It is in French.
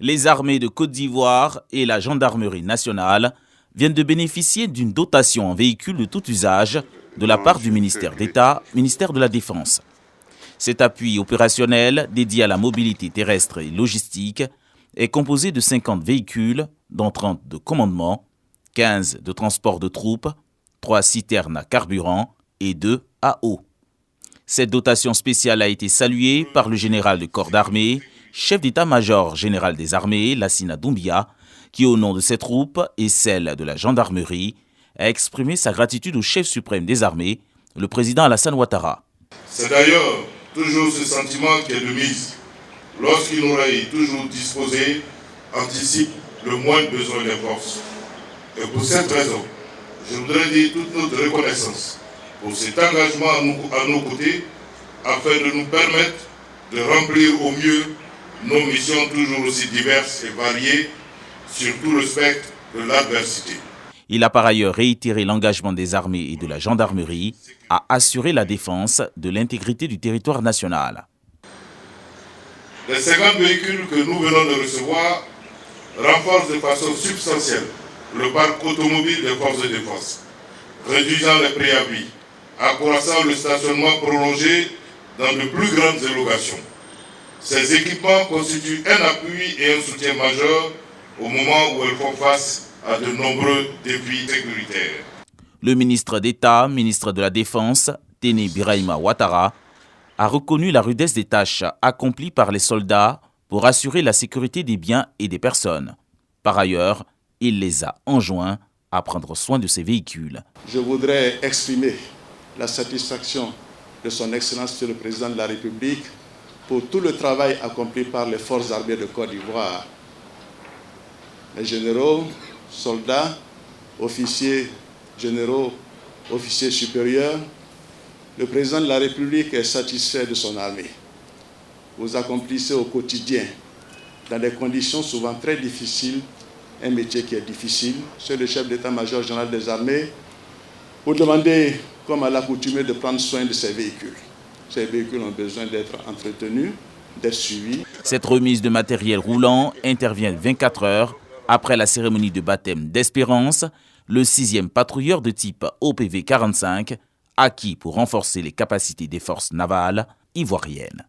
Les armées de Côte d'Ivoire et la gendarmerie nationale viennent de bénéficier d'une dotation en véhicules de tout usage de la part du ministère d'État, ministère de la Défense. Cet appui opérationnel dédié à la mobilité terrestre et logistique est composé de 50 véhicules, dont 30 de commandement, 15 de transport de troupes, 3 citernes à carburant et 2 à eau. Cette dotation spéciale a été saluée par le général de corps d'armée, chef d'état-major général des armées, Lassina Doumbia, qui au nom de ses troupes et celle de la gendarmerie, a exprimé sa gratitude au chef suprême des armées, le président Alassane Ouattara. C'est d'ailleurs toujours ce sentiment qui est de mise. Lorsqu'une oreille toujours disposée anticipe le moindre besoin des forces. Et pour cette raison, je voudrais dire toute notre reconnaissance pour cet engagement à nos côtés afin de nous permettre de remplir au mieux nos missions toujours aussi diverses et variées sur tout le spectre de l'adversité. Il a par ailleurs réitéré l'engagement des armées et de la gendarmerie à assurer la défense de l'intégrité du territoire national. Les 50 véhicules que nous venons de recevoir renforcent de façon substantielle le parc automobile des forces de défense, réduisant les préavis, accroissant le stationnement prolongé dans de plus grandes élogations. Ces équipements constituent un appui et un soutien majeur au moment où elles font face à de nombreux défis sécuritaires. Le ministre d'État, ministre de la Défense, Téné Birahima Ouattara, a reconnu la rudesse des tâches accomplies par les soldats pour assurer la sécurité des biens et des personnes. Par ailleurs, il les a enjoints à prendre soin de ces véhicules. Je voudrais exprimer la satisfaction de son Excellence Monsieur le Président de la République pour tout le travail accompli par les forces armées de Côte d'Ivoire. Les généraux, soldats, officiers généraux, officiers supérieurs, le Président de la République est satisfait de son armée. Vous accomplissez au quotidien, dans des conditions souvent très difficiles, un métier qui est difficile. Monsieur le chef d'état-major général des armées, vous demandez, comme à l'accoutumée, de prendre soin de ces véhicules. Ces véhicules ont besoin d'être entretenus, d'être suivis. Cette remise de matériel roulant intervient 24 heures après la cérémonie de baptême d'Espérance, le 6e patrouilleur de type OPV 45, acquis pour renforcer les capacités des forces navales ivoiriennes.